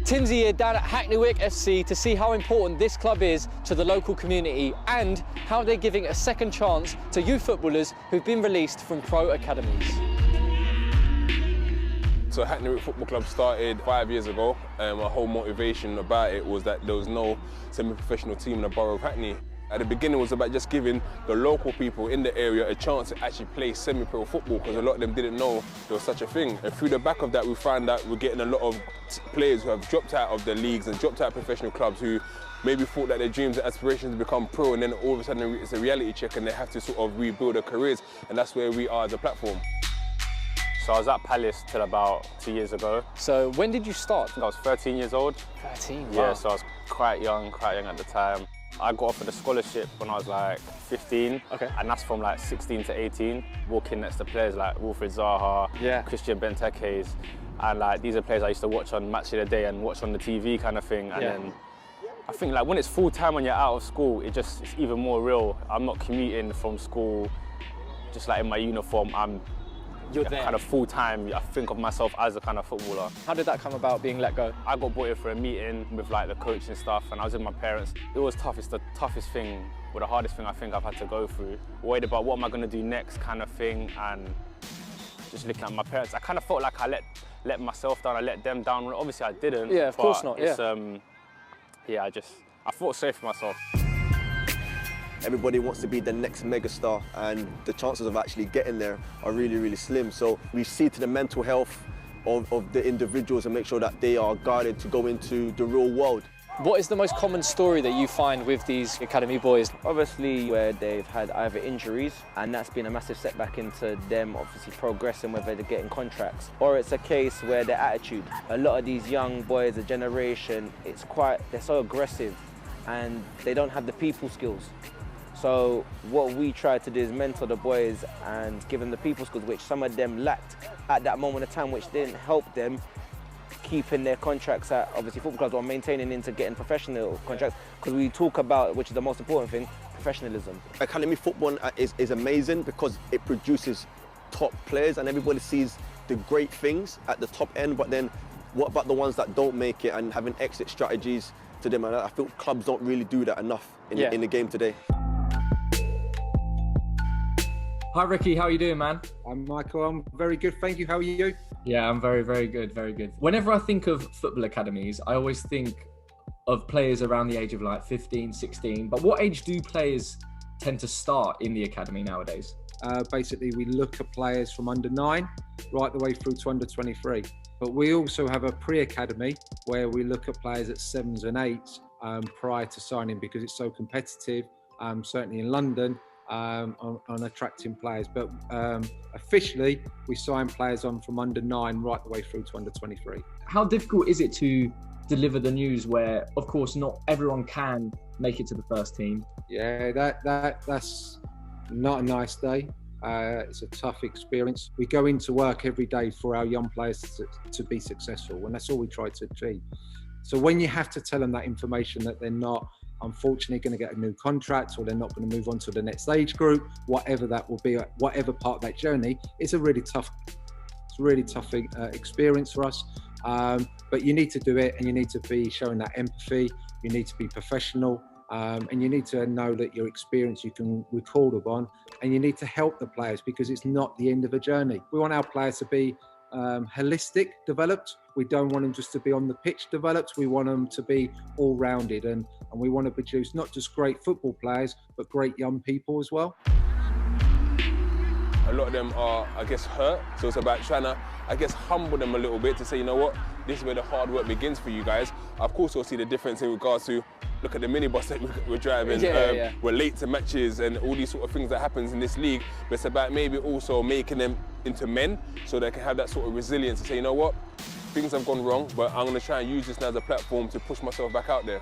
Timsy here down at Hackneywick SC to see how important this club is to the local community and how they're giving a second chance to youth footballers who've been released from pro academies. So Hackneywick Football Club started 5 years ago. Our whole motivation about it was that there was no semi-professional team in the borough of Hackney. At the beginning, it was about just giving the local people in the area a chance to actually play semi-pro football, because a lot of them didn't know there was such a thing. And through the back of that, we found that we're getting a lot of players who have dropped out of the leagues and dropped out of professional clubs who maybe thought that their dreams and aspirations to become pro, and then all of a sudden it's a reality check and they have to sort of rebuild their careers. And that's where we are as a platform. So I was at Palace till about 2 years ago. So when did you start? I think I was 13 years old. 13, wow. Yeah, so I was quite young at the time. I got offered a scholarship when I was like 15, okay. And that's from like 16 to 18, walking next to players like Wilfried Zaha, yeah. Christian Benteke's, and like these are players I used to watch on Match of the Day and watch on the TV kind of thing. And then I think like when it's full time when you're out of school, it's even more real. I'm not commuting from school, just like in my uniform. You're there. Kind of full-time, I think of myself as a kind of footballer. How did that come about, being let go? I got brought in for a meeting with like the coach and stuff, and I was with my parents. It was tough. It's the toughest thing, or the hardest thing I think I've had to go through. Worried about what am I going to do next kind of thing, and just looking at my parents. I kind of felt like I let myself down, I let them down. Obviously I didn't. Yeah, of course not, yeah. I felt sorry for myself. Everybody wants to be the next megastar, and the chances of actually getting there are really, really slim. So we see to the mental health of the individuals and make sure that they are guided to go into the real world. What is the most common story that you find with these academy boys? Obviously where they've had either injuries, and that's been a massive setback into them obviously progressing, whether they're getting contracts, or it's a case where their attitude. A lot of these young boys, the generation, they're so aggressive and they don't have the people skills. So what we try to do is mentor the boys and give them the people skills, which some of them lacked at that moment of time, which didn't help them keeping their contracts at obviously football clubs or maintaining into getting professional contracts, because we talk about, which is the most important thing, professionalism. Academy football is amazing because it produces top players and everybody sees the great things at the top end, but then what about the ones that don't make it and having exit strategies to them? And I feel clubs don't really do that enough in the game today. Hi Ricky, how are you doing, man? I'm Michael, I'm very good, thank you. How are you? Yeah, I'm very, very good, very good. Whenever I think of football academies, I always think of players around the age of like 15, 16. But what age do players tend to start in the academy nowadays? Basically, we look at players from under 9 right the way through to under 23. But we also have a pre-academy where we look at players at 7s and 8s prior to signing, because it's so competitive, certainly in London. On attracting players, but officially we sign players on from under 9 right the way through to under 23. How difficult is it to deliver the news where, of course, not everyone can make it to the first team? Yeah, that's not a nice day. It's a tough experience. We go into work every day for our young players to be successful, and that's all we try to achieve. So when you have to tell them that information, that they're not unfortunately going to get a new contract, or they're not going to move on to the next age group, whatever that will be, whatever part of that journey, it's a really tough experience for us. But you need to do it, and you need to be showing that empathy. You need to be professional, and you need to know that your experience you can record upon, and you need to help the players, because it's not the end of a journey. We want our players to be holistic developed. We don't want them just to be on the pitch developed. We want them to be all-rounded, and we want to produce not just great football players, but great young people as well. A lot of them are, I guess, hurt. So it's about trying to, I guess, humble them a little bit to say, you know what, this is where the hard work begins for you guys. Of course, we'll see the difference in regards to, look at the minibus that we're driving. We're late to matches and all these sort of things that happens in this league. But it's about maybe also making them into men so they can have that sort of resilience to say, you know what, things have gone wrong, but I'm going to try and use this now as a platform to push myself back out there.